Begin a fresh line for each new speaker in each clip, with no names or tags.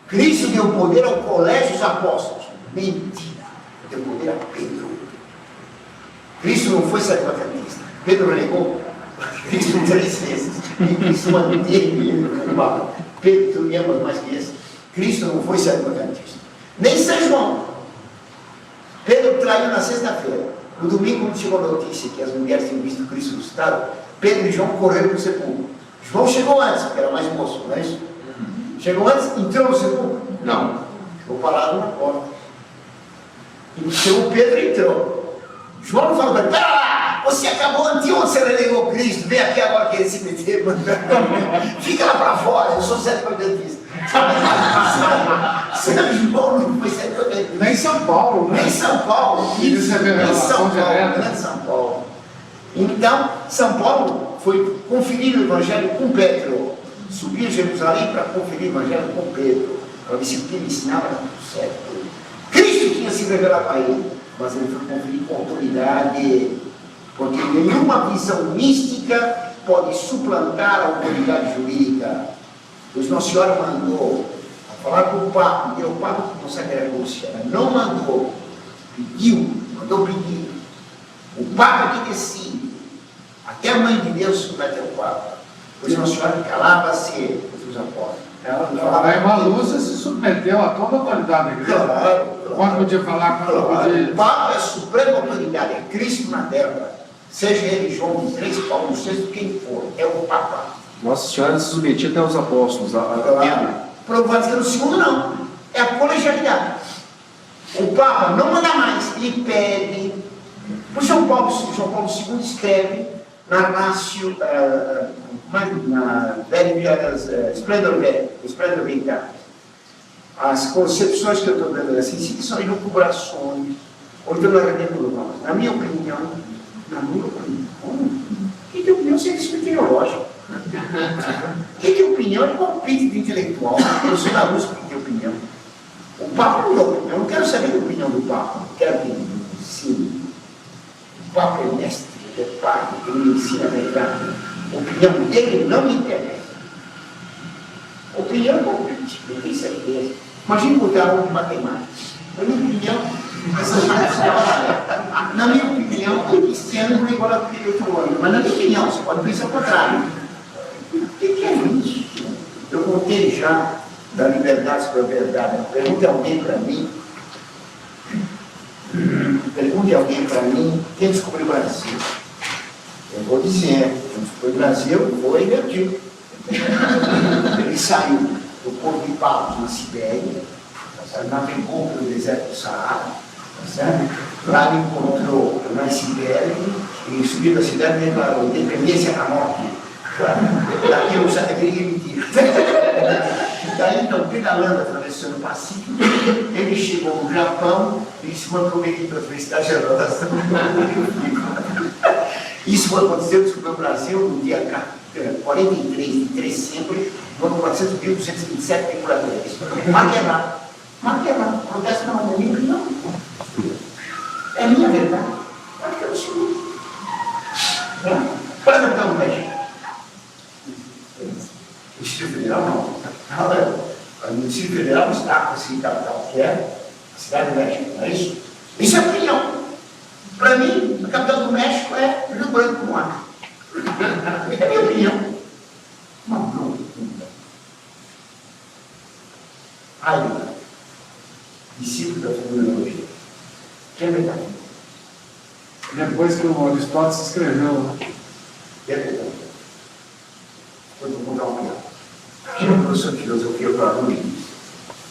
Cristo deu poder ao colégio dos apóstolos. Mentira. Deu poder a Pedro. Cristo não foi sacerdote. Pedro negou Cristo 3 vezes. E Cristo manteve ele no barco. Pedro, tu me amas mais que esse. Cristo não foi sacerdote. Nem São João. Pedro traiu na sexta-feira. No domingo, quando chegou a notícia que as mulheres tinham visto Cristo ressuscitado, Pedro e João correram para o sepulcro. João chegou antes, porque era mais moço, não é isso? Chegou antes, entrou no sepulcro? Não. Ficou parado na porta. E chegou Pedro e entrou. João falou para ele: pera lá, você acabou anteontem, você renegou Cristo, vem aqui agora querer se meter. Fica lá para fora, eu sou sacerdote. São João não foi sacerdote.
Nem São Paulo, né?
Nem São Paulo.
Nem São
Paulo. Então, São Paulo foi conferir o Evangelho com Pedro. Subiu a Jerusalém para conferir o Evangelho com Pedro, para ver se o que ele ensinava era tudo certo. Cristo tinha se revelado a ele, mas ele foi conferir com autoridade, porque nenhuma visão mística pode suplantar a autoridade jurídica. Pois Nossa Senhora mandou a falar com o Papa, e o Papa não sabe a Rússia, não mandou, mandou pedir. O Papa que decide, até a Mãe de Deus submete ao Papa. Pois Nossa Senhora calava-se os apóstolos.
A irmã Lúcia se submeteu a toda a autoridade da igreja.
Claro.
Quando podia falar, quando podia.
O Papa é a suprema autoridade, é Cristo na terra. Seja ele João XIII, Paulo VI, quem for, é o Papa.
Nossa Senhora se submetia até aos apóstolos, a Pedro.
Para o Vaticano II, não. É a colegialidade. O Papa não manda mais, ele pede. Por João Paulo II escreve na Ratio, na Splendor Veritatis. As concepções que eu estou dando assim, se são elucubrações, ou então na redenção. Na minha opinião, que opinião seria isso teológico? Que opinião é palpite de intelectual? Eu sou da luz que tem opinião. O Papa não dá opinião, eu não quero saber da opinião do Papa, eu quero que sim. O Papa é mestre, é pai, ele me ensina a verdade. A opinião dele não me interessa. Opinião é palpite, não tem certeza. Imagina botar um de matemática. Na minha opinião, o cristiano não é igual ao que eu estou falando. Mas na minha opinião, você pode pensar o contrário. O que é isso? Eu contei já da liberdade sobre a verdade. Pergunte alguém para mim. Quem descobriu o Brasil? Eu vou dizer, quem descobriu o Brasil foi Vertil. Ele saiu do Porto de Palos, na Sibéria, navegou pelo deserto do Saara, lá ele encontrou na Sibéria e subiu da cidade e declarou: independência na morte. Daqui eu já deveria emitir. Daí, então, pedalando, atravessando o Pacífico, ele chegou no Japão e se mandou para a cidade generosa. Isso aconteceu, descobriu o Brasil no dia 43 de dezembro do ano 400.227,3. Marque lá, acontece na minha opinião. É minha verdade. Pode que eu sou. Para não dar um México. O Distrito Federal não. O Distrito Federal está assim, capital, que é a Cidade do México, não é isso? Isso é opinião. Para mim, a capital do México é Rio Branco no Acre. É a minha opinião. Não. Aí, discípulo da fenomenologia. Que é verdade.
Depois que o Aristóteles escreveu, né?
É verdade. Vou contar uma piada. Tinha um professor de filosofia para aluno.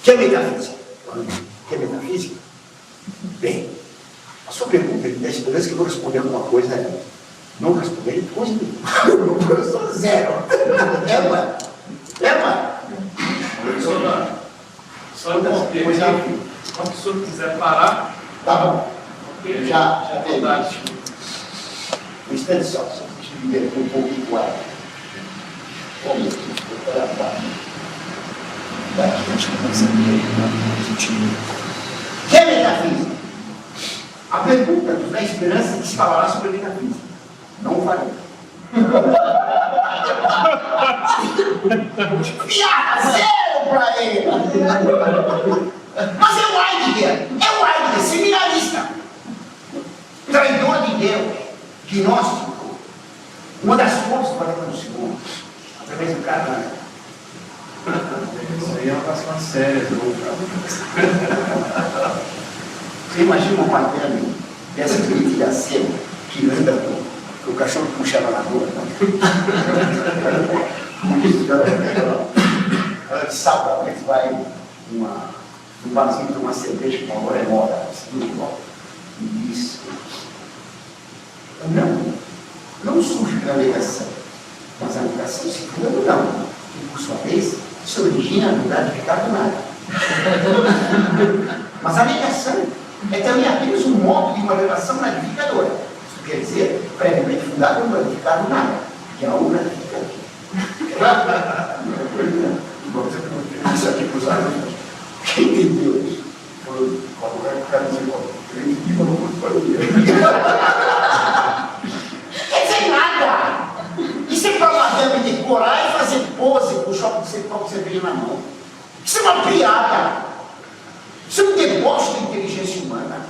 Que é metafísica? Que é metafísica? Bem, a sua pergunta de 10 vezes que eu vou responder alguma coisa, não responder coisa nenhuma. O professor zero.
Só um pouquinho. Quando o senhor quiser parar,
tá bom.
Okay.
Já tem.
Verdade.
Um instante só, deixa eu ver um pouquinho com ela. Vamos que é metafísica? A pergunta nos dá esperança de se falará sobre a metafísica. Não farei. Piada, zero! para ele. Mas é o Heidegger, seminarista, traidor de Deus, gnóstico, uma das forças para o segundo, através do Carnaval.
Isso aí é uma questão séria,
Você imagina uma matéria dessa política cena que anda com o cachorro puxa ela na rua. Ela de sábado, a gente vai num barzinho tomar cerveja com uma moda, e diz: não surge na negação, mas a negação se funda no não, e por sua vez se origina no gratificado nada. Mas a negação é também apenas um modo de uma relação gratificadora. Isso quer dizer, previamente fundado no gratificado nada, que é algo gratificante. Isso aqui para os alunos. Quem entendeu isso? Quando o cara dizia, ele não muito quer dizer nada. Isso é para uma dama decorar e fazer pose com o shopping de copo de cerveja na mão. Isso é uma piada. Isso é um deboche da inteligência humana.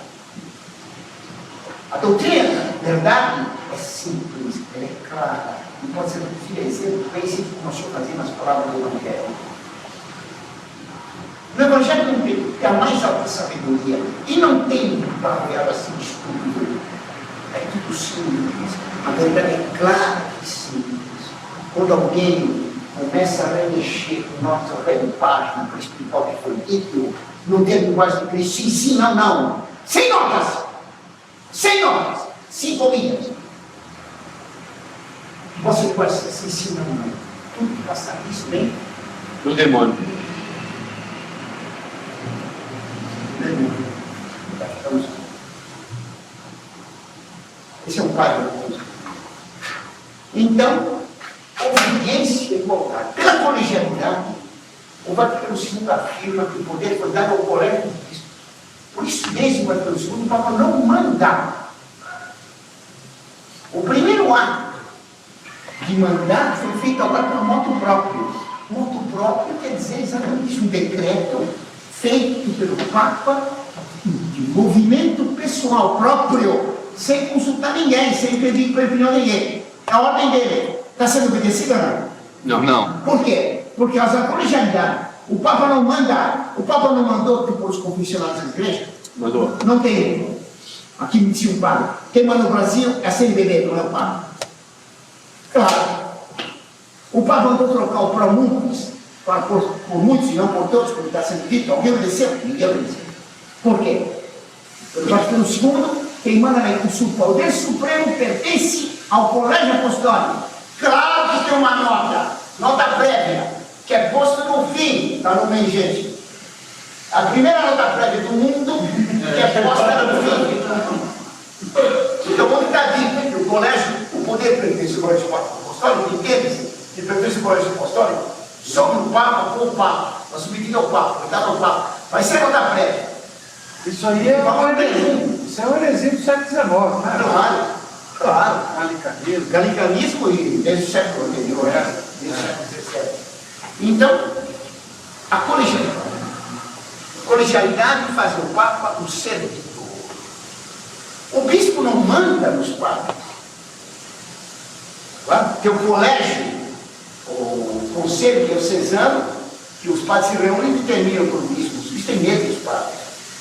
A doutrina, verdade, é simples, ela é clara. Não pode ser exemplo, pense como o senhor fazia nas palavras do Evangelho. No Evangelho não tem a mais alta sabedoria e não tem para apoiar assim estúpido. É tudo simples. A verdade é clara e simples. Quando alguém começa a remexer com nossa página para explicar o que foi dito, não tem linguagem de Cristo, sim, não. Sem notas! 5 linhas. Você pode ser sim, não. Tudo que passar isso bem.
Do demônio.
Esse é um quadro da música. Então, obediência e igualdade. Pela colegialidade, o Vaticano II afirma que o poder foi dado ao colégio de Cristo. Por isso, desde o Vaticano II, o Papa não manda. O primeiro ato de mandar foi feito agora por moto próprio. Moto próprio quer dizer exatamente isso, um decreto feito pelo Papa, de movimento pessoal próprio, sem consultar ninguém, sem pedir opinião de ninguém. É a ordem dele. Está sendo obedecida ou não?
Não.
Por quê? Porque a colegialidade. O Papa não mandou tipo os confessionários da igreja?
Mandou.
Não tem. Aqui me disse um padre. Quem manda no Brasil é a CNBB, não é o Papa. Claro. O Papa mandou trocar o promulgos por muitos e não por todos, como está sendo dito. Alguém obedeceu? Ninguém obedeceu. Por quê? Pelo Vaticano II, quem manda na o poder supremo pertence ao colégio apostólico. Claro que tem uma nota prévia, que é posta no fim, está no meio, gente. A primeira nota prévia do mundo, que é posta no fim. Então, onde está dito que o colégio, o poder pertence ao colégio apostólico, entende-se que pertence ao colégio apostólico, sobre o Papa, com o Papa, mas submetido ao Papa, cuidado ao Papa, vai ser nota prévia.
Isso aí é uma heresia do século XIX, né?
Claro.
Galicanismo.
E desde o século anterior, desde o século XVII. Então, a colegialidade faz do Papa o servidor. O bispo não manda nos padres. Tem o colégio, o conselho diocesano, que os padres se reúnem e determinam por bispo. Os bispos têm medo dos padres.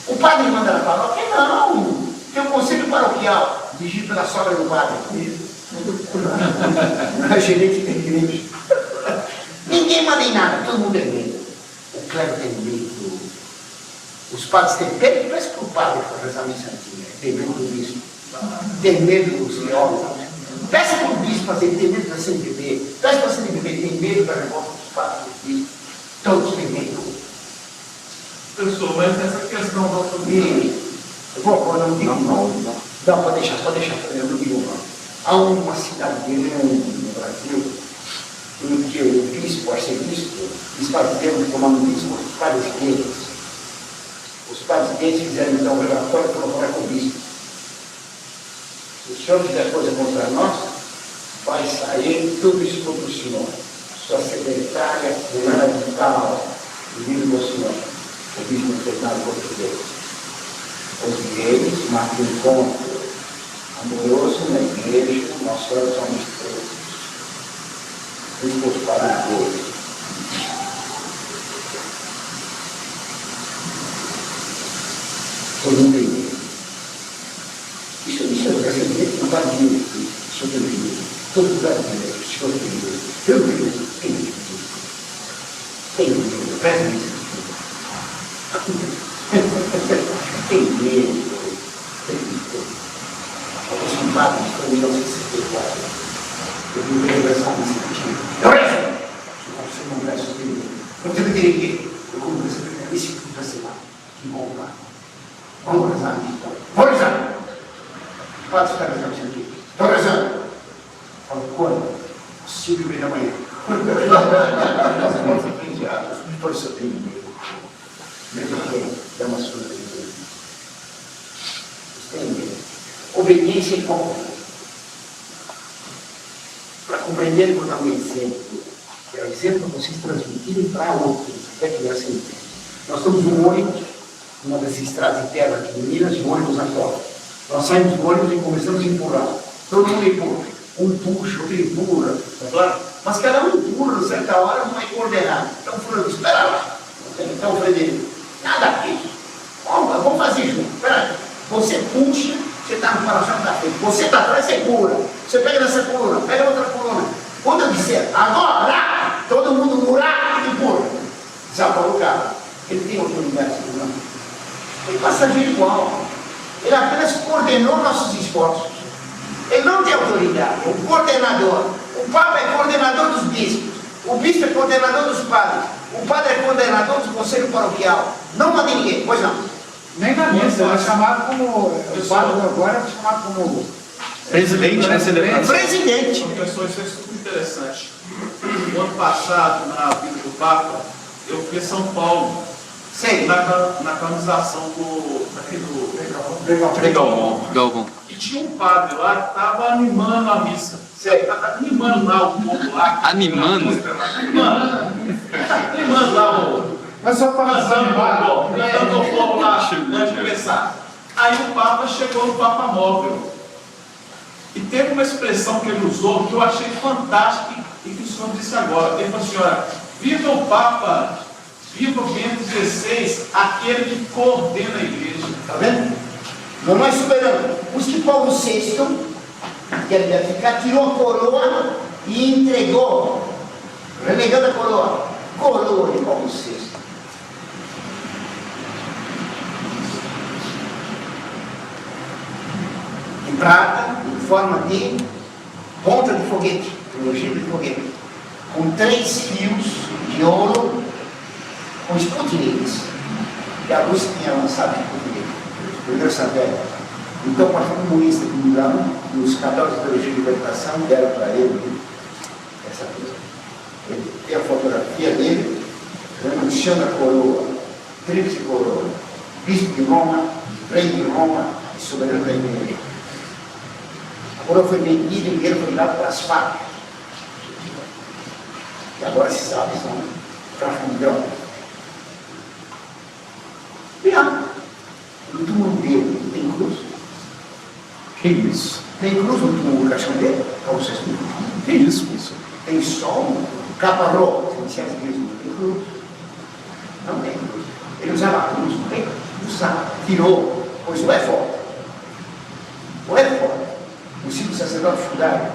O padre manda na paróquia? Não. Tem o conselho paroquial, dirigido pela sogra do padre. A gerente da igreja. Ninguém manda em nada, todo mundo tem medo. O clero tem medo. Os padres têm medo, parece que o padre para rezar a missa antiga. Tem medo do bispo. Tem medo dos teólogos. Peça para o bispo fazer, tem medo da CNBB. Peça para a CNBB, tem medo da revolta dos padres do bispo. Todos têm medo.
Pessoal, mas essa questão da autonomia.
Não, pode deixar, eu não digo não. Há uma cidade grande no Brasil em que o bispo, o arcebispo, está tendo comando bispo os padres gays. Os padres gays fizeram então um relatório para colocar com o bispo. Se o senhor fizer coisa contra nós, vai sair tudo isso contra o senhor. Sua secretária, fulana de tal, Menino do Senhor, o bispo infernado português. Os gays marcam encontro amoroso na igreja, nós só somos todos. Vimos para os dois. Todo mundo tem. Isso é brasileiro, não vai vir aqui, sobreviver. Todo brasileiro, sobreviver. Eu vivo, tem medo, presta atenção. Tem medo, os padres estão em 1964. Eu vim regressar nesse sentido. Você não vai subir. Eu tenho que dizer, eu como você vai esse tipo de vacilar. Que bom, tá? Vamos rezar, então. Vamos rezar. O padre está rezando isso aqui. Estou rezando. Fala, quando? 5h30 da manhã. Nossa, 15 anos. Por isso eu tenho medo. Medo que é uma surpresa. Você tem medo. Obediência e compreensão. Para compreender, vou dar um exemplo. Que é o exemplo para vocês transmitirem para outros. Até que você entende. Nós temos um ônibus, uma das estradas de terra aqui de Minas, e um ônibus na cola. Nós saímos do ônibus e começamos a empurrar. Todo mundo empurra. Um puxa, outro empurra. Tá claro? Mas cada um empurra, certa hora, não é coordenado. Então, fulano, espera lá. Então, Frederico, nada aqui. Vamos fazer junto. Espera aí. Você puxa, você está no para-choque da frente. Você está atrás, você pula. Você pega nessa coluna, pega outra coluna. Quando eu disser, agora, todo mundo murar e empurra. Desapaga o carro. Ele tem autoridade, não? Ele passageiro igual. Ele apenas coordenou nossos esforços. Ele não tem autoridade, é o coordenador. O Papa é coordenador dos bispos. O bispo é coordenador dos padres. O padre é coordenador do conselho paroquial. Não manda ninguém, pois não.
Nem na missa, ele é chamado como. O padre agora é chamado como.
Presidente da celebração.
Presidente.
Professor, isso é super interessante. No ano passado, na vida do Papa, eu fui a São Paulo.
Sei.
Na canonização do
Galvão.
E tinha um padre lá que estava animando a missa.
Sei.
Animando lá o povo lá.
Animando?
Animando lá o.
Mas só para
Cantando o povo lá antes de começar. Aí o Papa chegou no Papa Móvel. E teve uma expressão que ele usou que eu achei fantástica e que o senhor disse agora. Ele falou assim, olha, viva o Papa, viva o Bento XVI, aquele que coordena a igreja.
Está vendo? Não é soberano. Por isso que Paulo VI, que ele ia ficar, tirou a coroa e entregou, renegando a coroa. Coroa de Paulo VI. De prata, em forma de ponta de foguete, trilogia de foguete, com 3 fios de ouro, com Sputniks, que a Rússia tinha lançado Sputnik, primeiro satélite. Então, o Partido Comunista de Milão e os católicos da Teologia de Libertação deram para ele essa coisa. Ele tem a fotografia dele, renunciando a coroa, tríplice coroa, bispo de Roma, rei de Roma e soberano da igreja. A coroa foi vendida e o dinheiro foi dado para as fábricas. E agora se sabe, são tráfico de drogas. No túmulo dele tem cruz.
Que isso?
Tem cruz no túmulo do caixão dele? Para vocês não.
Que isso?
Tem sol, capa roxa, tem certas igrejas não tem cruz. Não tem cruz. Ele usava a cruz, não tem cruz. Usava, tirou, pois não é forte. Não é forte. O ciclo sacerdote judaico,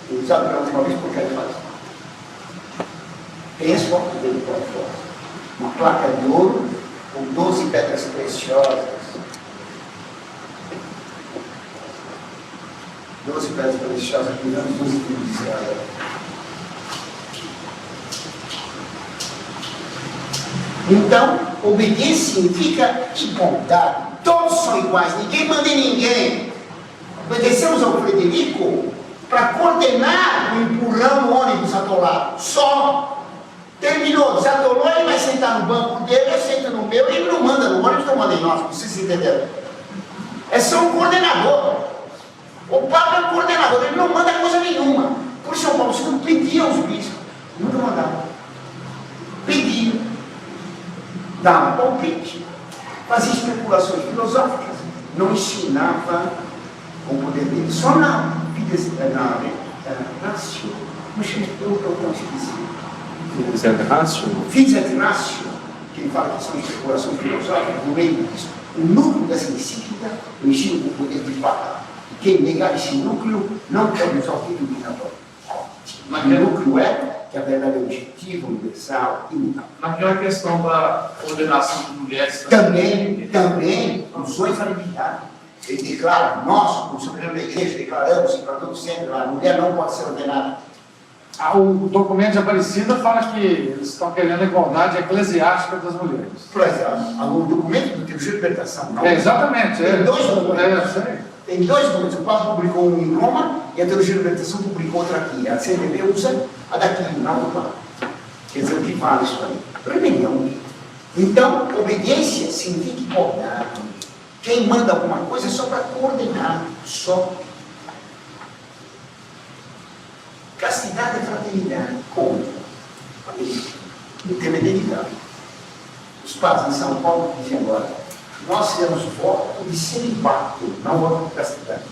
ele usava pela última vez porque ele faz. Tem as fotos dele por fora. Uma placa de ouro com 12 pedras preciosas. 12 pedras preciosas que dão 12 filhos de Israel. Então, obediência significa igualdade. Todos são iguais, ninguém manda em ninguém. Obedecemos ao Frederico para coordenar o empurrão no ônibus atolado. Só. Terminou, desatolou, ele vai sentar no banco dele, eu sento no meu, ele não manda no ônibus, não manda em nós, vocês entenderam? É só um coordenador. O Papa é um coordenador, ele não manda coisa nenhuma. Por São Paulo, você não pedia aos bispos, nunca mandava. Pedia. dava palpite, fazia especulações filosóficas, não ensinava o poder dele. Só na Ratio, eu não esqueci.
Zé Rácio?
Fides et Ratio, que ele fala que são especulações filosóficas, no meio disso, o núcleo dessa encíclica, o ensino com o poder de Papa. E quem negar esse núcleo não pode usar o filho iluminador. Mas o núcleo é que a verdade é objetiva, universal, imutável.
Naquela questão da ordenação de mulheres
Também usou infalibilidade. Ele declara, nós, como soberano da igreja, declaramos que para todo sempre a mulher não pode ser ordenada.
O documento de Aparecida fala que eles estão querendo a igualdade eclesiástica das mulheres.
Por exemplo, o documento do Teologia de Libertação. Não.
Exatamente.
Tem dois documentos.
É.
Tem dois documentos. O Papa publicou um em Roma e a Teologia de Libertação publicou outra aqui. A CNBB usa a daqui, não do Papa. Quer dizer, o que vale isso aí? Rebelião. Então, obediência significa igualdade. Quem manda alguma coisa é só para coordenar. Só. Castidade e fraternidade. Como? O tema é delicado. Os padres em São Paulo dizem agora, nós fizemos voto de celibato, não voto de castidade.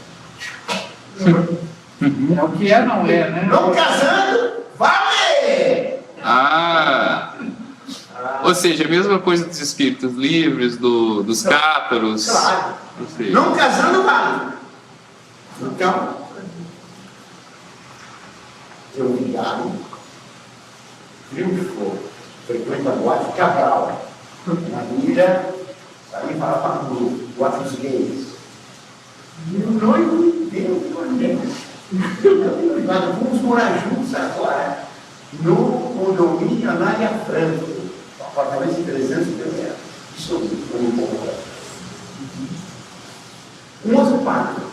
É o que é, não é, né?
Não casando, vale!
Ou seja, a mesma coisa dos espíritos livres, dos cátaros.
Claro.
Ou seja,
Não casando, vale. Então, eu ligado, triunfou, frequenta a boate Cabral, na mira, aí fala para o boate dos gays. E o noivo deu vamos morar juntos agora no condomínio Anália Franco, apartamento de 300 mil reais. Isso foi um pouco. Um outro padre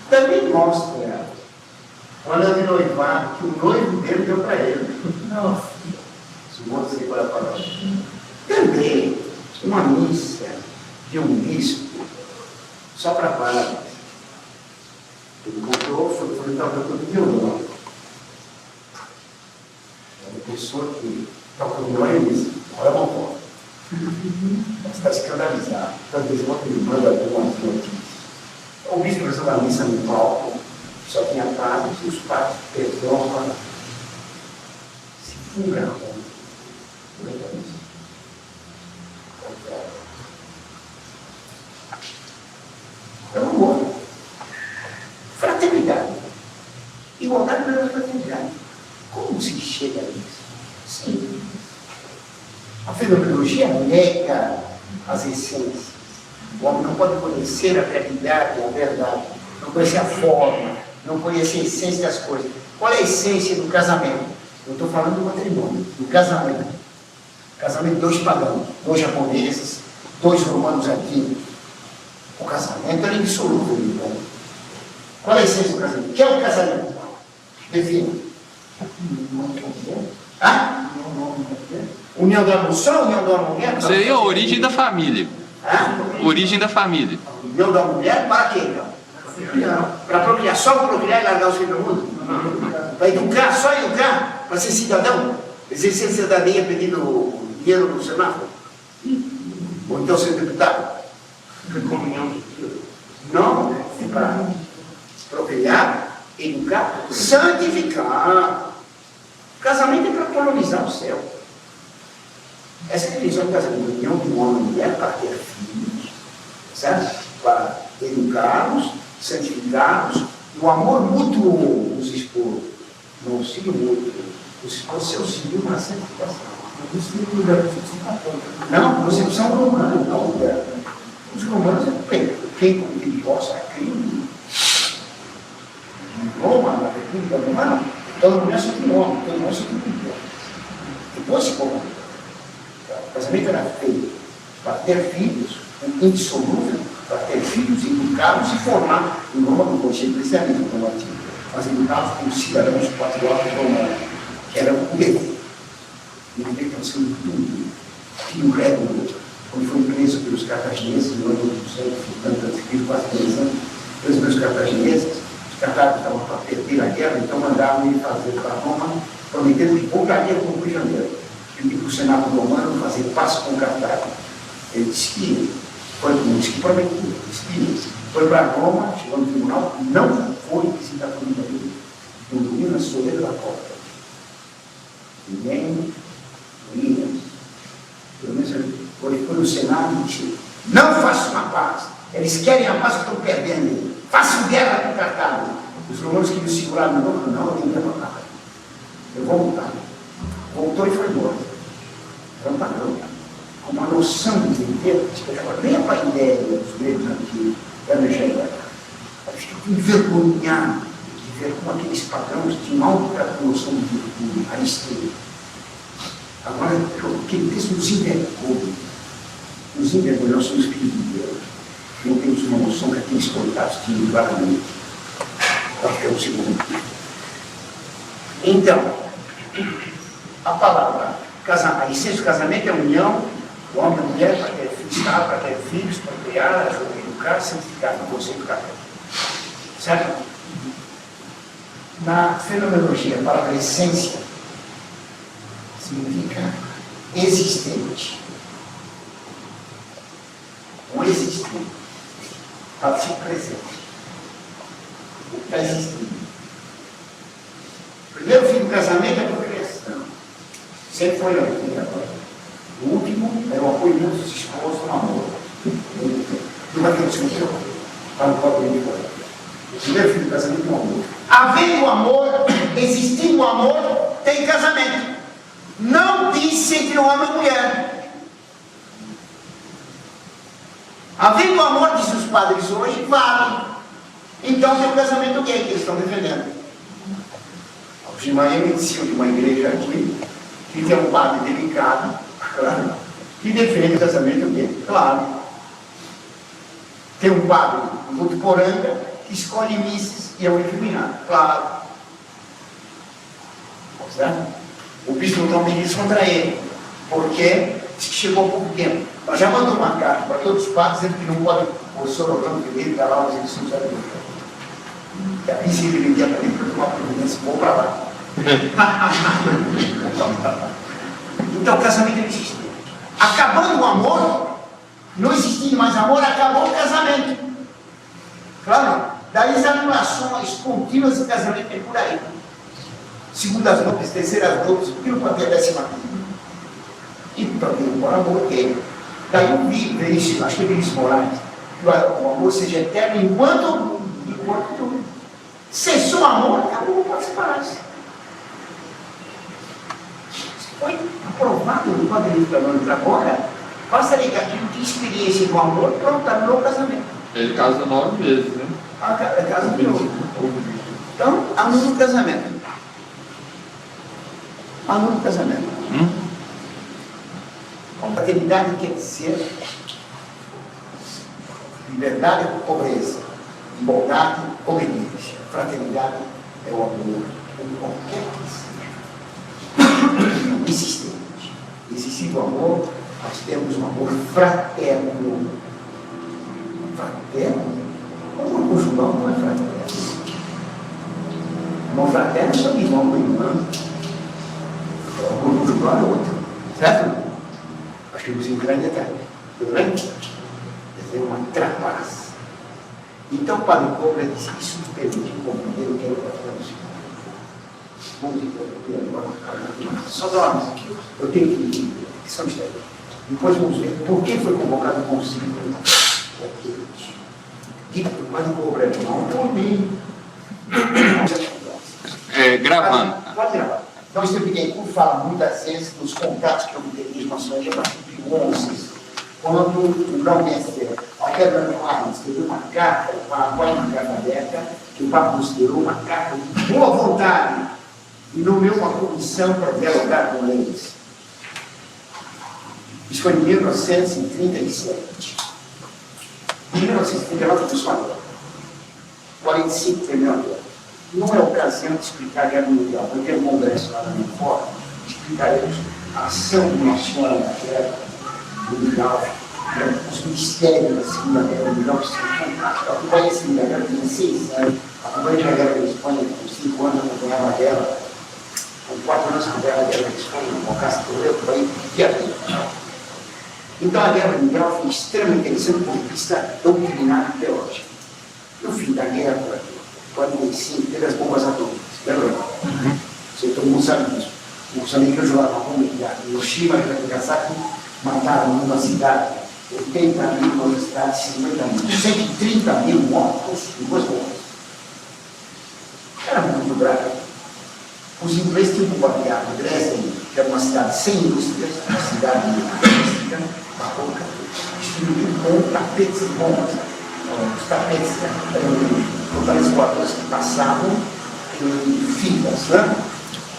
também mostra olhando de noivado, que o noivo dele deu para ele. Nossa. Os moços de para falar. Também, uma missa de um bispo, só para padres. Ele comprou, foi tal do violão. Uma pessoa que toca o violão e disse, olha uma foto. Você está escandalizado. Talvez uma que ele manda algumas notícias. O bispo fez uma missa no palco. Só tinha padres e os padres perdoam se fungaram. É um amor. Fraternidade. Igualdade não é fraternidade. Como se chega a isso? Sim. A fenomenologia nega as essências. O homem não pode conhecer a realidade, a verdade. Não conhecer a forma. Não conhecer a essência das coisas. Qual é a essência do casamento? Eu estou falando do matrimônio, do casamento. Casamento de dois pagãos, dois japoneses, dois romanos antigos. O casamento é indissolúvel, então. Qual é a essência do casamento? O que é o casamento? Defina. União da mulher, união da mulher?
seria a origem da família. Origem da família.
União da mulher para quê, então? Para procriar, só para procriar e largar o filho do mundo? Para educar, só educar? Para ser cidadão? Exercer cidadania pedindo dinheiro no semáforo? Ou então ser deputado? Não, é para procriar, educar, santificar. O casamento é para colonizar o céu. Essa é a definição do casamento, união de um homem e mulher para ter filhos, certo? Para educá-los, santificados, o amor mútuo nos expor, no auxílio mútuo, o seu auxílio na santificação. Não, concepção romana, não moderna. Os romanos, quem cometeu divórcio é crime. Em Roma, na República Romana, toda mulher só tem homem, todo mundo só tem mulher. Depois se colocou. O casamento era feito para ter filhos, indissolúvel, para ter filhos, educá-los e formar, em Roma, com o conceito cristianismo, como antigo, mas educá-los como cidadãos patrióticos romanos, que era o dever. E o dever para ser tudo. Filho Régulo, quando foi preso pelos cartagineses, no ano de 200, quase 3 anos, preso pelos cartagineses, os cartagineses estavam para perder a guerra, então mandaram ele fazer para Roma, prometendo que voltaria como prisioneiro. Ele para o Senado romano fazer paz com Cartago. Ele disse que foi para Roma, chegou no tribunal, não foi visitar a família dele, não dormiu na soleira da porta. Nem Williams, pelo menos ele foi no Senado e disse: não faça uma paz, eles querem a paz que estão perdendo, façam guerra com Cartago. Os romanos queriam segurar no nome, não, eu tenho que derrotar. Eu vou lutar. Voltou e foi embora. Era um padrão. Com uma noção de viver, nem para a ideia dos gregos antigos, da Eugênia. Eu fico envergonhado de ver como aqueles padrões tinham alta noção de virtude, Aristeia. Agora, aquele texto nos envergonha. Nos envergonha, nós somos filhos de Deus. Não temos uma noção que aqueles contatos tinham claramente. Acho que é o segundo. Então, a palavra, a essência do casamento é a união do homem e da mulher para ter filhos, para ter filhos, para criar, educar, santificar, no conceito católico. Certo? Na fenomenologia, a palavra essência significa existente. O existente. Participo presente. O que está existindo. O primeiro fim do casamento é a procriação. Sempre foi assim agora. O último é o apoio dos esposos no amor. Não vai ter discussão para o próprio indivíduo. O primeiro fim do casamento é o amor. Havendo amor, existindo amor, tem casamento. Não disse entre homem e mulher. Havendo amor, diz os padres hoje, vale. Então tem um casamento gay que eles estão defendendo. De manhã me disse de uma igreja aqui, que tem um padre delicado, claro, que defende o casamento gay, claro. Tem um padre do Votuporanga que escolhe missas e é um efeminado, claro. Certo? O bispo Tom disse contra ele, porque diz que chegou há pouco tempo. Mas já mandou uma carta para todos os padres dizendo que não podem, o senhor Orlando Felipe dar aulas de eleições da igreja. E a princípio ele ia para dentro de uma providência, vou para lá. Então o casamento não existe. Acabando o amor, não existindo mais amor, acabou o casamento. Claro, daí as anulações contínuas de casamento é por aí. Segundas nupcias, terceiras nupcias, porque não pode ter 15ª. E também o amor é. Daí eu vi isso, acho que é Vinícius Moraes, que o amor seja eterno enquanto tudo. Cessou o amor, acabou, não pode separar-se. Foi aprovado no Código de Canônicos agora, basta ligar que não tem experiência do amor, pronto, anulou o casamento.
Ele casa 9 vezes, né?
Casa de novo. Então, anula o casamento. Anula o casamento. Fraternidade quer dizer liberdade ou pobreza, igualdade ou obediência. Fraternidade é o amor, como qualquer que seja. Existente. Existindo o amor, nós temos um amor fraterno. Fraterno? O amor conjugal não é fraterno. Amor fraterno são irmão com irmã. O amor conjugal é outro. Certo? Acho que eu usei um grande detalhe. Tudo bem? Quer dizer, uma trapaça. Então, para o Cobra, disse que isso me permite compreender o que é o coração. Vamos entender agora. Só dorme. Eu tenho que ir. São mistérios. Depois vamos ver por que foi convocado o concílio. Dito que o Padre Cobra não por mim.
Gravando.
Pode gravar. Então, isso eu fiquei por falar muitas vezes dos contatos que eu tenho com a sua irmã de 11. Quando o grão-mestre, a Quebra de Armas, escreveu uma carta, o Paraguai, uma carta aberta, que o Papa considerou uma carta de boa vontade e nomeou uma comissão para dialogar com eles. Isso foi em 1937. Em 1939, pessoal, 45 terminou a guerra. Não é ocasião de explicar a guerra mundial, porque é um congresso lá na minha fora, explicaremos a ação de Nossa Senhora na guerra mundial, os mistérios da Segunda Guerra Mundial, que são fantásticos. Eu acompanhei a Segunda Guerra, tenho 6 anos, acompanhei a Guerra da Espanha, com 5 anos acompanhava a guerra, com 4 anos acompanhava a Guerra da Espanha, com o Castro, eu acompanhei dia a dia. Então a guerra mundial foi extremamente interessante do ponto de vista doutrinário e teológico. No fim da guerra, 45, teve as bombas atômicas, lembra? Você todo mundo sabe disso. Os americanos jogaram uma bomba em Hiroshima e Nagasaki, mataram numa cidade 80 mil, numa cidade 50 mil, 130 mil mortos e 2 bombas. Era muito bravo. Os ingleses tinham bombardeado Dresden, que era uma cidade sem indústrias, uma cidade artística, barroca, destruiu com tapetes de bombas. Os tapetes eram totais voadores que passavam em filas, né?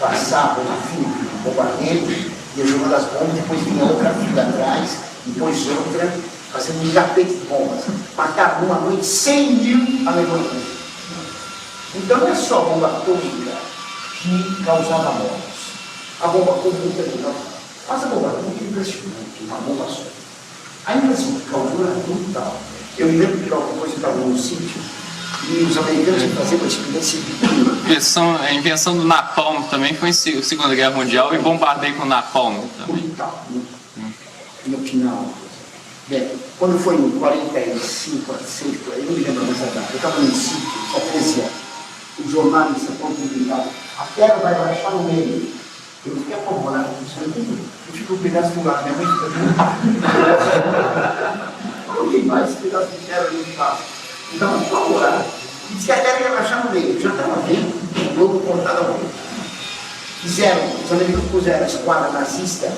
Passavam na fila do bombardeio, ia jogando as bombas, depois vinha outra fila atrás, depois outra, fazendo um tapete de bombas. Mataram numa noite 100 mil alemães. Então não é só a bomba atômica que causava mortes. A bomba atômica não. Mas a bomba atômica é impressionante, uma bomba só. A impressão que causou era brutal. Eu me lembro que logo depois eu estava num sítio e os americanos iam fazer uma experiência de
A invenção do napalm também foi em Segunda Guerra Mundial e bombardeio com napalm também.
brutal. No final. Bem, quando foi em 45, 46, eu não me lembro mais a data, eu estava num sítio, só 13 anos. Os jornalistas estão publicados, a terra vai baixar no meio. Eu fiquei apavorado, eu fico um pedaço do lado, minha mãe fica onde vai esse pedaço de terra ali embaixo? Então, eu estou apavorado. E disse que a terra ia baixar no meio. Eu já estava vendo o globo contado ao meio. Os americanos puseram a esquadra nazista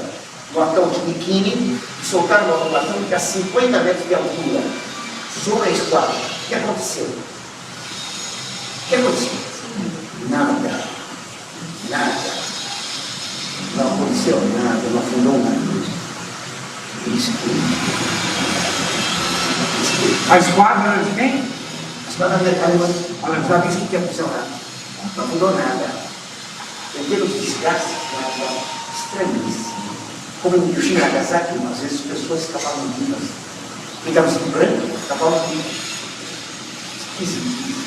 no atol de Bikini e soltaram uma bomba atômica a 50 metros de altura sobre a esquadra. O que aconteceu? O que aconteceu? Nada. Não aconteceu nada, não afundou nada. Isso que
A esquadra era de quem?
a esquadra alemã já disse que tinha funcionado. Não afundou nada. Em termos de desgaste, estranhíssimo. Como em Hiroshima e Nagasaki, às vezes as pessoas escapavam vivas. Ficavam assim branco, escapavam vivas. Esquisito.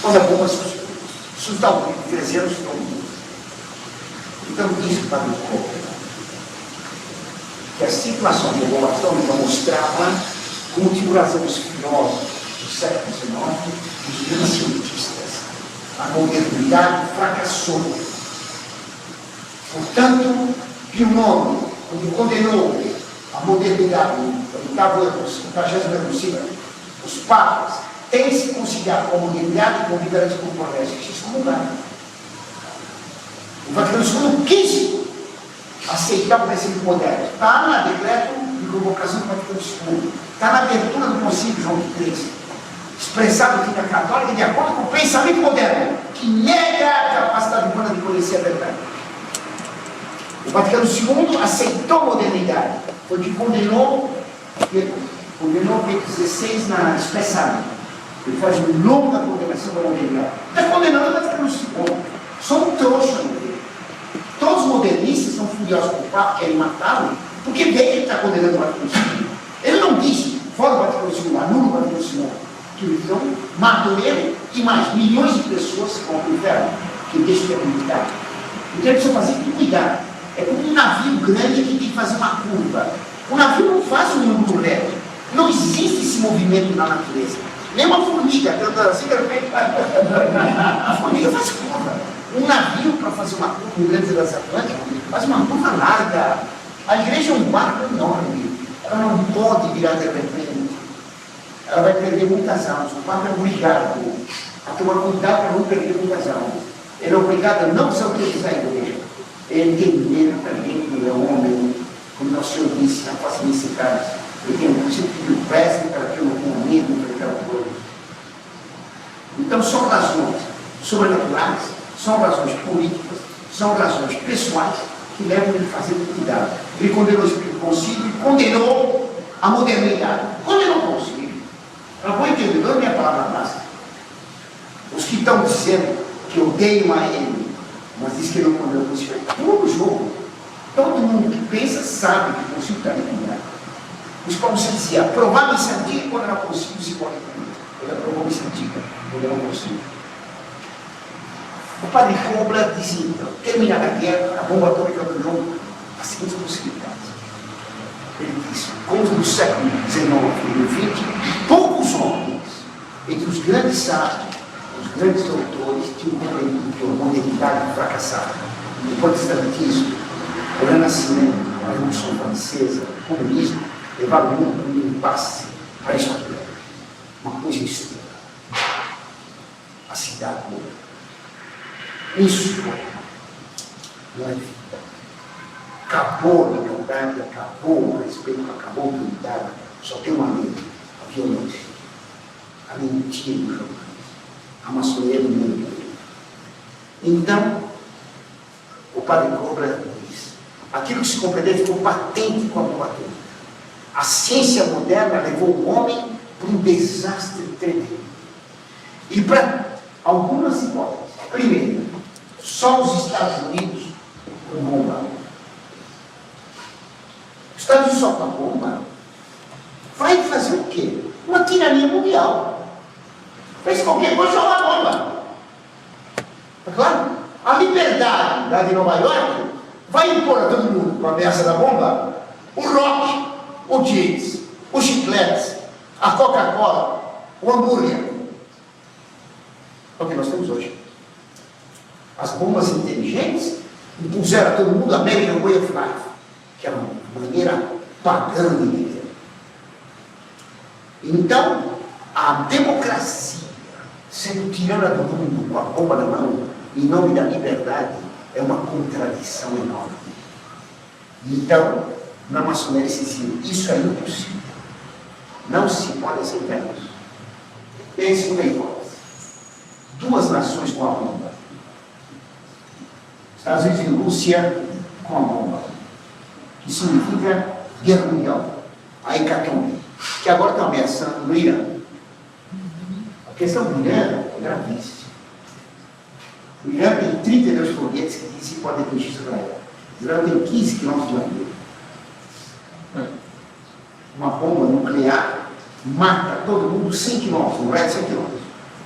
Mas a bomba assustou 13 anos ficou vivos. Então, isso para o corpo. Que a situação de bomba atômica mostrava como tinham razão os filósofos do século XIX, os grandes cientistas. A modernidade fracassou. Portanto, Pio IX, quando condenou a modernidade no 80º século, os papas têm se conciliado com a modernidade e com o liberalismo progresso. Isso não mudaram. O Vaticano II quis aceitar o princípio moderno. Está na decreto de convocação do Vaticano II. Está na abertura do Concílio João XIII. Expressado aqui na Católica de acordo com o pensamento moderno, que nega a capacidade humana de conhecer a verdade. O Vaticano II aceitou a modernidade, porque condenou Bento XVI na Expressão. Ele faz uma longa condenação da modernidade. Está condenando o Vaticano II. Só um trouxa no meio. Todos os modernistas são furiosos com o Papa, querem matá-lo, porque vê que ele está condenando o Vaticano II. Ele não disse, fora o Vaticano II, anula o Vaticano II, que então matam ele e mais milhões de pessoas que vão para o inferno, que deixam de acreditar. Então ele precisa fazer com cuidado. É como um navio grande que tem que fazer uma curva. O navio não faz um ângulo reto. Não existe esse movimento na natureza. Nem uma formiga, assim, a formiga faz curva. Um navio, para fazer uma curva no Grande Transatlântico, faz uma curva larga. A igreja é um barco enorme. Ela não pode virar de repente. Ela vai perder muitas almas. O Papa é obrigado a tomar cuidado para não perder muitas almas. Ele é obrigado a não desautorizar a igreja. Ele tem medo também, ele é homem, como nosso Senhor disse, não faça nesse caso. Ele tem um princípio de prece para que eu não tenha medo para aquela coisa. Então são razões sobrenaturais, são razões políticas, são razões pessoais que levam ele a fazer cuidado. Ele condenou o espírito do concílio e condenou a modernidade. Condenou o concílio. Para bom entendedor, minha palavra basta. Os que estão dizendo que odeiam a ele, mas diz que não condenou o concílio, é um jogo. Todo mundo que pensa sabe que o concílio está ligado. Os Paulo se dizia, aprovar missa antiga quando era concílio se pode também. Ele aprovou missa antiga quando era concílio. O padre Kobler dizia, então, terminada a guerra, a bomba atômica do jogo, as seguintes possibilidades. Ele disse, como no século XIX e XX, poucos homens, entre os grandes sábios, os grandes doutores, tinham compreendido que a modernidade fracassada, o protestantismo, o renascimento, a Revolução Francesa, o comunismo, levaram o mundo a um impasse para Aristoteles. Uma coisa extrema. A cidade morreu. Isso não é vida. Acabou a liberdade, acabou o respeito, acabou a unidade. Só tem uma lei, a violência, a mentira do jornalismo, a maçonaria do mundo. Então, o padre Cobra diz, aquilo que se compreendeu ficou patente com a bomba atômica. A ciência moderna levou o homem para um desastre tremendo. E para algumas hipóteses. Primeiro, só os Estados Unidos com bomba. Os Estados Unidos só com a bomba vai fazer o quê? Uma tirania mundial. Fez qualquer coisa, joga a bomba. Tá claro? A liberdade lá de Nova York vai impor a todo mundo, com a ameaça da bomba, o rock, o jeans, os chicletes, a Coca-Cola, o hambúrguer. É o que nós temos hoje. As bombas inteligentes impuseram a todo mundo a American Way of Life, que é uma maneira pagã de viver. Então, a democracia, sendo tirana do mundo com a bomba na mão, em nome da liberdade, é uma contradição enorme. Então, na maçonaria se diz, isso é impossível. Não se pode aceitar isso. Pense numa hipótese. Duas nações com a bomba. Estados Unidos e Rússia com a bomba. Que significa guerra mundial. A hecatombe. Que agora está ameaçando no Irã. A questão do Irã é gravíssima. O Irã tem 32 foguetes que dizem que podem atingir Israel. Israel tem 15 quilômetros de largura. Uma bomba nuclear mata todo mundo 100 quilômetros, no raio de 100 quilômetros.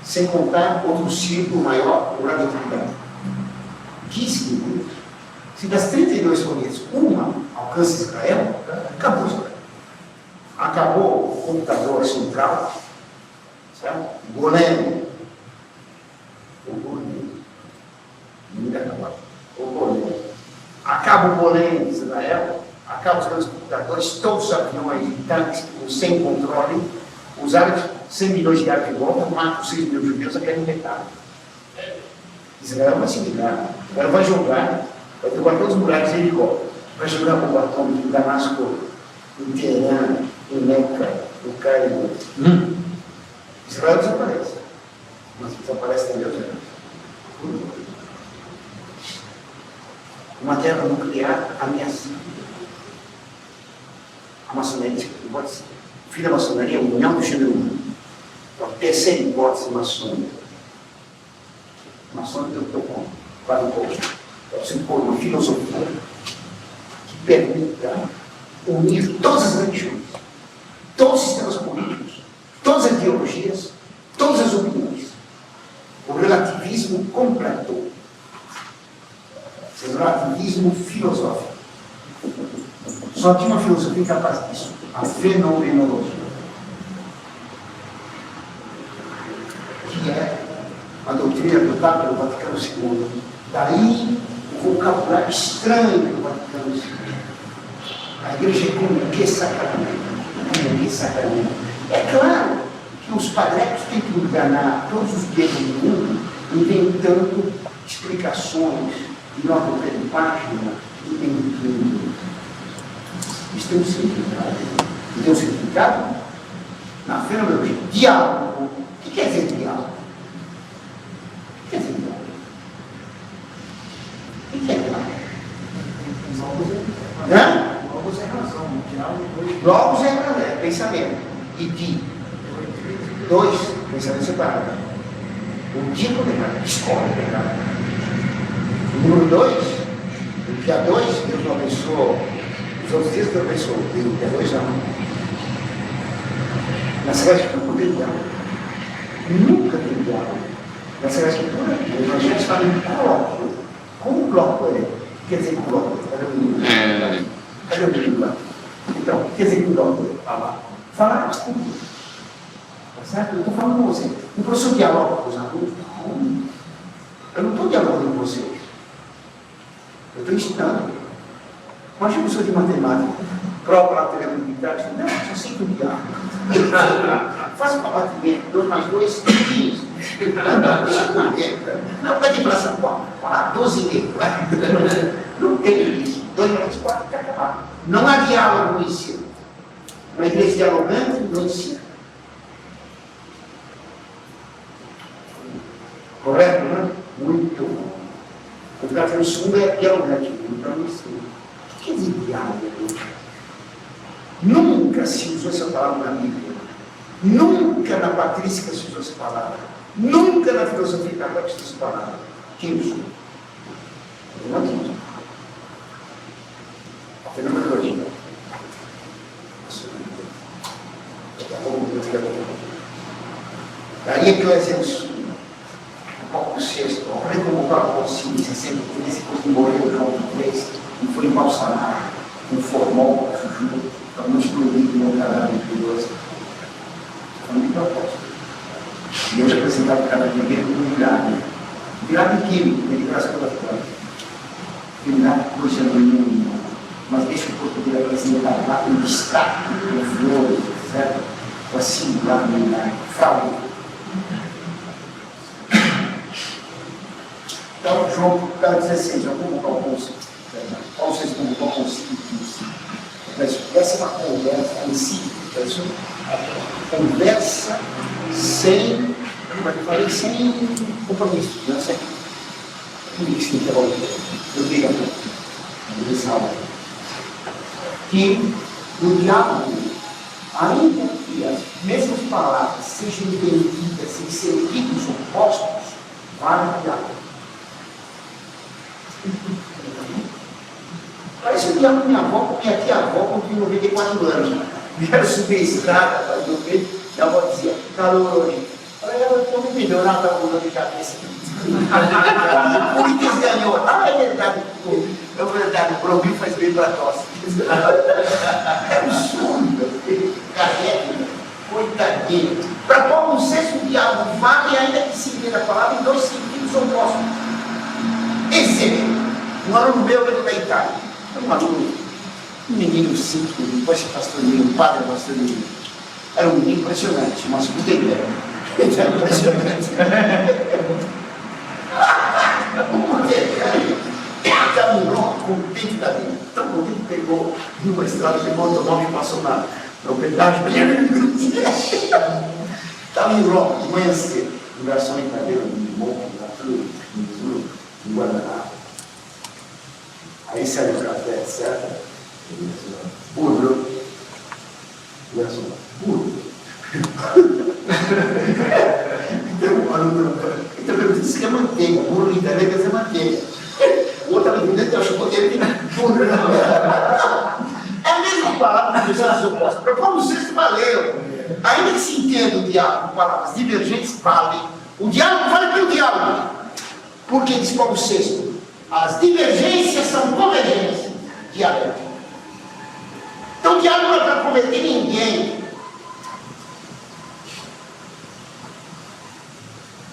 Sem contar outro círculo maior por radioatividade. 15 quilômetros. Se das 32 foguetes, uma alcança Israel, acabou Israel. Acabou o computador central, certo? O Golem. O Golem. Acaba o Golem de Israel, acaba os grandes computadores, todos os aviões e tanques sem controle, usaram 100 milhões de reais de volta, matam 6 mil judeus a querem metade. Israel vai se ligar, agora vai jogar, vai tomar todos os lugares de helicóptero, vai jogar bomba atômica em Damasco, em Teherã, em Meca, no Cairo. Israel desaparece, mas desaparece também o Israel. Uma guerra nuclear ameaçada. A maçonaria pode ser. O fim da maçonaria é a união do gênero humano. Então, a terceira hipótese maçônica. Maçônica eu estou com quase um pouco. Você pôr uma filosofia que permita unir todas as religiões, todos os sistemas políticos, todas as ideologias, todas as opiniões. O relativismo completo. O relativismo filosófico. Só tinha uma filosofia capaz disso, a fenomenologia, que é a doutrina adotada pelo Vaticano II. Daí o vocabulário estranho do Vaticano II. A igreja é como que sacramento? Como que sacramento? É claro que os padrecos têm que enganar todos os dias do mundo, inventando explicações de nota de página, inventando. Isso tem um significado. E tem um significado na fenomenologia. Diálogo. O que quer dizer diálogo? O que quer dizer diálogo? O que é diálogo? Logos é razão. Logos é razão, é pensamento. E di. Dois pensamentos separados. O di é condenado, escola é pecado. O número 2, o dia 2, Deus não abençoou. Os outros dias Deus abençoou. O dia 2 não. Na Sagrada Escritura não tem diálogo. Nunca tem diálogo. Na Sagrada Escritura, o Evangelho está em colóquio. Como bloco é? Quer dizer colóquio? Cadê o menino? Cadê o menino lá? Então, quer dizer que o dom dele? Falar comigo. Tá certo? Eu estou falando com você. O professor dialoga com os alunos? Não. Eu não estou dialogando com você. Eu estou ensinando. Imagina o professor de matemática. Prova lá, telecomunicação. Não, só sei que o diálogo. Faça um abatimento, 2 mais 2, 15. Não, pede para São Paulo. 12,5. Não tem isso. 2 mais 4, quer acabar. Não há diálogo no ensino. Uma igreja dialogante no ensino. Correto, não é? Muito bom. O capítulo 2 é dialogante. Então, ensino. O que quer dizer diálogo? Nunca se usou essa palavra na Bíblia. Nunca na patrística se usou essa palavra. Nunca na filosofia católica se usou essa palavra. Quem usou? Eu não uso. A fenomenologia. Daqui a pouco eu fico aqui. Daí é que eu exerço Paulo VI, olha como o Paulo VI, 60, nesse curso de morreu no João 3, e foi embalsamado, informou o futuro, para não excluir o meu caráter perigoso. Foi um propósito. E eu já apresentava cada dia um virado químico, medicação da planta. Virado coisa nenhuma. Mas deixa o corpo dele apresentar lá um destaque, com flores, certo? Com a singularidade, fábrica. Então, João 16, eu convocar o conselho. Paulo VI convocou o conselho. Essa é uma conversa em si. Conversa sem, como é que eu falei, sem compromisso. Não sei. Por isso que eu digo nessa aula. Que no diálogo, ainda que as mesmas palavras sejam entendidas em sentidos opostos, vale o diálogo. Parece o diálogo minha avó, minha tia-avó, quando tinha 94 anos. Vieram subir a estrada para o peito, e a avó dizia, calor hoje. Eu estou me melhorando, estava com dor de cabeça. O Corinthians ganhou. Ah, é verdade. É verdade, o problema faz bem para a tosse. É absurdo. Careca, coitadinho. Para Paulo VI, o diálogo vale, ainda que se entenda a palavra, em 2 sentidos opostos. Exemplo. Um aluno meu veio da Itália. Um aluno, um menino simples, depois se pastoreou, um padre pastoreou. Era um menino impressionante, mas muito ideia. Era impressionante. Estava em Roma, contente da vida. Tão contente que pegou numa estrada, pegou outro nome e passou no pedágio. Estava em Roma, de manhã cedo. Um garçom italiano, um bom, um guardanapo. Aí saiu o café, certo? Burro. Garçom, burro. Então eu disse que é manteiga, burro em italiano quer dizer manteiga. O outro estava dentro, achou que ele burro. É a mesma palavra que pessoas opostas. Para Paulo VI valeu. Ainda que se entenda o diálogo, palavras divergentes valem. O diálogo vale que o diálogo. Porque diz Paulo VI, as divergências são convergências dialéticas. Então o diálogo não é para cometer ninguém.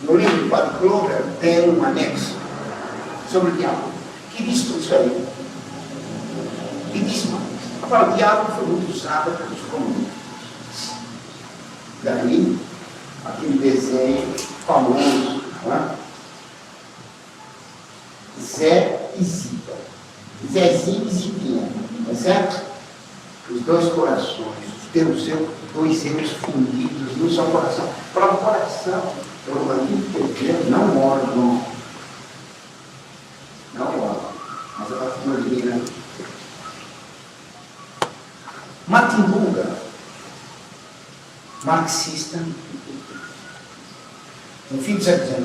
No livro do Padre Clover tem um anexo sobre o diálogo, que diz tudo isso aí. E diz, a palavra diálogo foi muito usada pelos comunistas. Daí, aquele desenho famoso, não é? Zé e Zita. Zezinho e Zitinha, não é certo? Os 2 corações, os teus dois eus fundidos num só coração. Para o coração, o romanismo que não mora no. Não mora. Mas ela fica ali, né? Matimbuga, marxista, no fim do século XIX,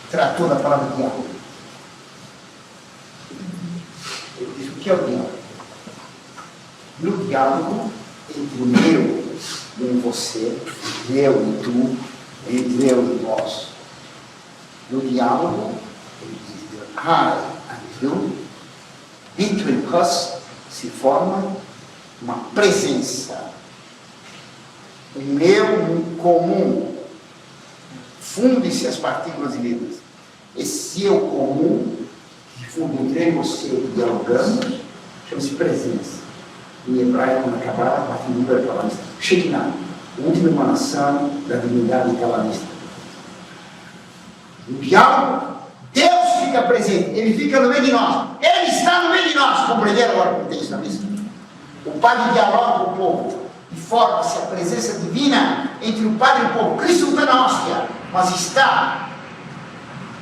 tratou da palavra diálogo. Ele diz o que é o diálogo? No diálogo entre o meu e você, eu e tu, entre eu e nós. No diálogo, ele diz, I and you, between us, se forma uma presença. O meu, um comum. Funde-se as partículas livres. Esse eu comum, que funde entre você e dialogamos, chama-se presença. Em hebraico, na Kabbalah, a partir do livro cabalista. Shekinah, a última emanação da divindade cabalista. O diálogo, Deus fica presente, Ele fica no meio de nós. Ele está no meio de nós. Compreenderam agora o que tem isso na missa? O Padre dialoga com o povo e forma-se a presença divina entre o Padre e o povo. Cristo não está na hóstia, mas está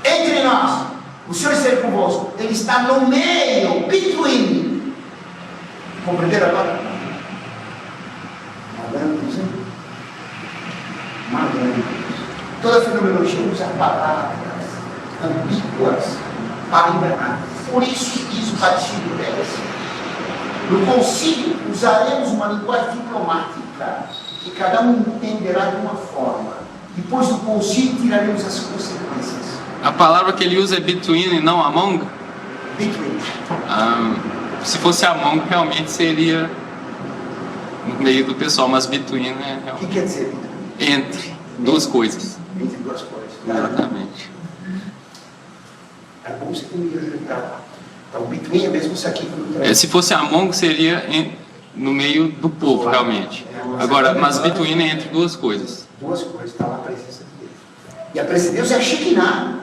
entre nós. O Senhor esteja convosco. Ele está no meio, between. Compreenderam agora? Magando. Toda fenomenologia usa palavras ambíguas para enganar. Por isso diz o Catecismo 10. No concílio usaremos uma linguagem diplomática que cada um entenderá de uma forma. Depois do concílio tiraremos as consequências.
A palavra que ele usa é between e não among?
Between.
Se fosse among, realmente seria no meio do pessoal, mas between é
O que
realmente
quer dizer between?
entre duas coisas.
Entre duas coisas.
Exatamente.
É bom você ter um resultado. Então, o between é mesmo isso aqui.
Se fosse among, seria no meio do povo, realmente. Agora, mas between é entre duas coisas.
Duas coisas, está lá a presença de Deus. E a presença de Deus é a Shekinah.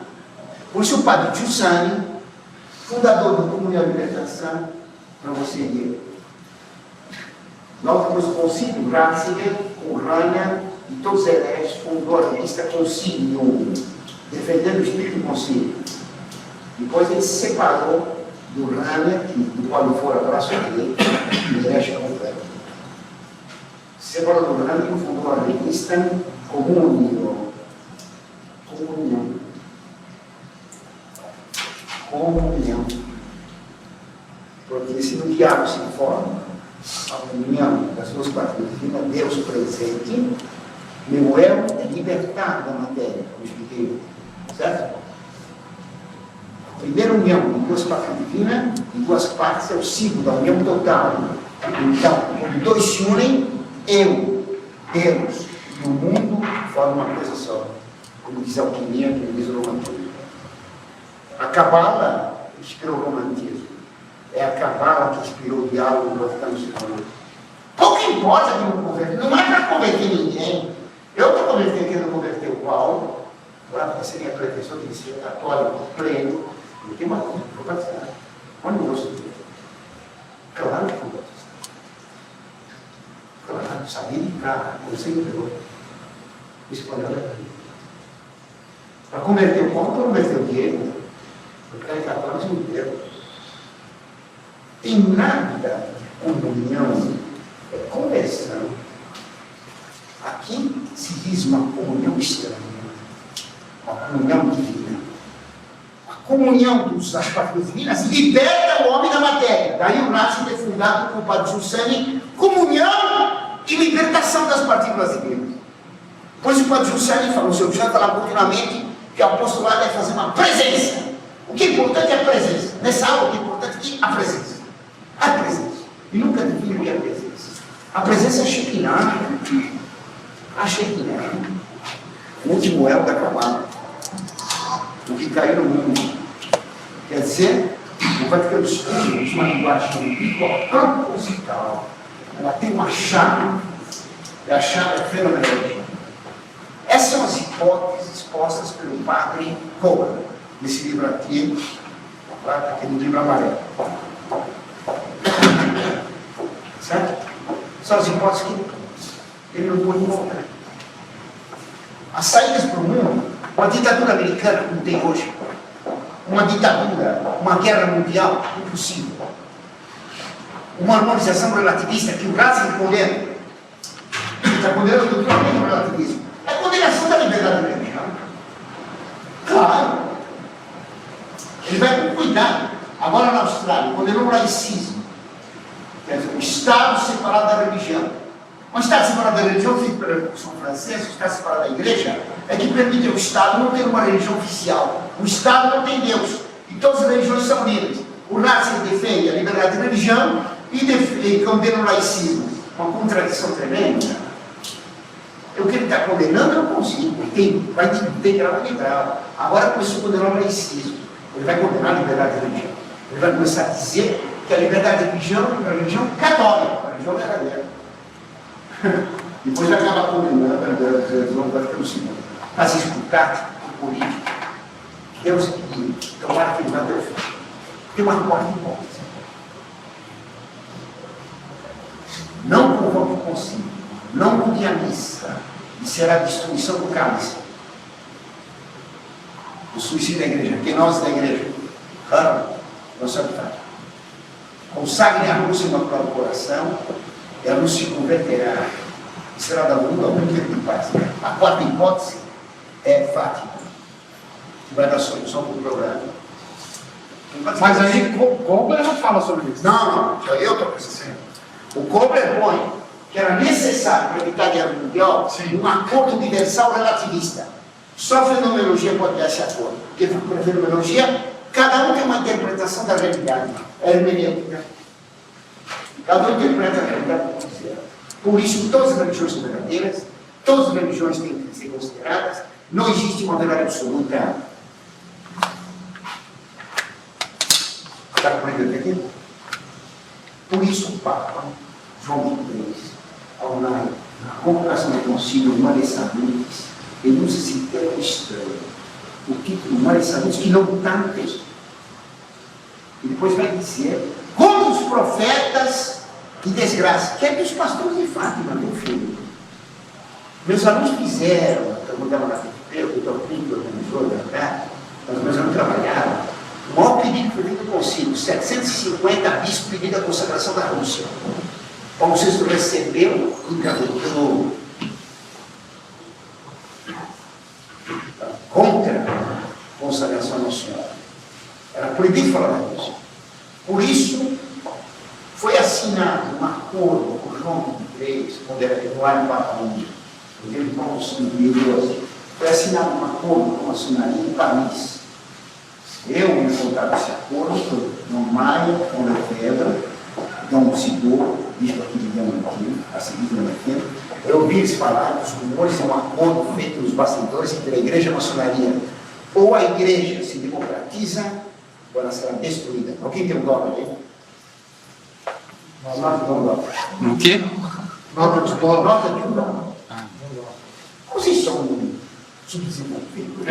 Por isso o Padre Giussani, fundador do Comunhão e Libertação, para você ir. Logo depois do concílio, Ratzinger, com Rania e todos os hereges, fundou a revista Concilium, defendendo o espírito do concílio. Depois ele se separou do Rania, do qual ele fora braço direito, do herege completo. Se separou do Rania e fundou a revista Comunhão. Comunhão. Porque se no diálogo se forma a união das duas partículas divinas, Deus presente, meu eu é libertado da matéria, como expliquei, certo? A primeira união de duas partículas divinas, em duas partes, é o símbolo da união total. Então, quando dois se unem, eu, Deus e o mundo formam uma coisa só. Como diz a alquimia, como diz o romantismo. A Cabala inspirou o romantismo. É a Cabala que inspirou o diálogo do Vaticano II. Pouco importa que eu converter, não é para converter ninguém. Eu estou convertendo, querendo converter o Paulo, para ser minha pretensão de ser católico pleno, não tem uma coisa, vou batizar. Olha o gosto dele. Claro que vou batizar. Claro, sabia de cá, eu sei que pegou. Espanhol é para converter o Paulo, para converter o Diego, porque é católico inteiro. Tem nada de comunhão, é conversão. Aqui se diz uma comunhão estranha, uma comunhão divina. A comunhão das partículas divinas liberta o homem da matéria. Daí o Ratzinger é fundado com o Padre Giussani, comunhão e libertação das partículas divinas. Pois o Padre Giussani falou, o seu Giussani fala continuamente que o apostolado é fazer uma presença. O que é importante é a presença. Nessa aula o que é importante é a presença. A presença. E nunca define o que é a presença. A presença é a Shekinah. A Shekinah. O último elo da Kabbalah. O que caiu no mundo. Quer dizer, o Vaticano II usa uma linguagem proposital. Ela tem uma chave. E a chave é fenomenologia. Essas são as hipóteses expostas pelo padre Cohen, nesse livro aqui, aquele livro amarelo. Certo? São as hipóteses que ele não pôde encontrar. As saídas para o mundo, uma ditadura americana como tem hoje, uma ditadura, uma guerra mundial, impossível. Uma harmonização relativista que o Ratzinger condena. Está condenando totalmente o relativismo. É a condenação da liberdade de religião. Claro. Ele vai com cuidado. Agora na Austrália, condenou o laicismo. Quer dizer, o Estado separado da religião. O Estado separado da religião, feito pela Revolução Francesa, o Estado separado da Igreja, é que permite ao Estado não ter uma religião oficial. O Estado não tem Deus. E todas as religiões são livres. O Ratzinger defende a liberdade de religião e condena o laicismo. Uma contradição tremenda. O que ele está condenando eu não consigo. Vai ter grau de grau. Agora começou a condenar o laicismo. Ele vai condenar a liberdade de religião. Ele vai começar a dizer que a liberdade de religião é uma religião católica, uma religião verdadeira. Depois vai acabar condenando a liberdade de religião, vai ficar no segundo. Mas escutar o político. Deus que tomara que ele vai ter fim. Tem uma quarta hipótese. Não convoque o concílio, não mude a missa, e será a destruição do cálice. O suicídio da igreja, que nós da igreja, nossa vontade. Consagre a luz em nosso próprio coração, e a luz se converterá, e será da luz ao mundo de paz. A quarta hipótese é Fátima, que vai dar solução para o problema.
Mas aí, Kobler não fala sobre isso.
Não, eu estou pensando. O Kobler põe que era necessário para evitar a guerra mundial um acordo universal relativista. Só a fenomenologia pode dar esse acordo. Porque a fenomenologia, cada um tem uma interpretação da realidade. É hermenêutica. Cada um interpreta a realidade como quiser. Por isso, todas as religiões são verdadeiras, todas as religiões têm que ser consideradas, não existe uma verdade absoluta. Está compreendendo aqui? Por isso, o Papa João XXIII, na convocação do concílio Mares Salutis, ele usa esse termo estranho, o título Mares Salutis, que não está no texto. E depois vai dizer, como os profetas de desgraça, que é dos pastores de Fátima, meu filho. Meus alunos fizeram, eu mudava na Fiteira, o Dr. Pinto organizou, mas meus alunos trabalharam. O maior pedido foi feito do concílio, 750 bispos pedindo a consagração da Rússia. Paulo VI recebeu e engavetou contra a consagração à Nossa Senhora. Era proibido falar da Rússia. Por isso, foi assinado um acordo com João XXIII, quando era no Papa Mundo, o tempo de Paulo XII, foi assinado um acordo com a maçonaria em Paris. Eu me encontrava esse acordo, Dom Maia, Dom Lefebvre, Dom Sidor, bispo aqui de Diamantino, a seguir de Diamantino. Eu ouvi eles falar dos rumores de um acordo feito nos bastidores entre a igreja e a maçonaria. Ou a igreja se democratiza, ou ela será destruída. Alguém tem um dólar aí? Nota de um dólar.
No quê?
Nota de dólar.
Nota de um dólar. Vocês são subdesenvolvidos.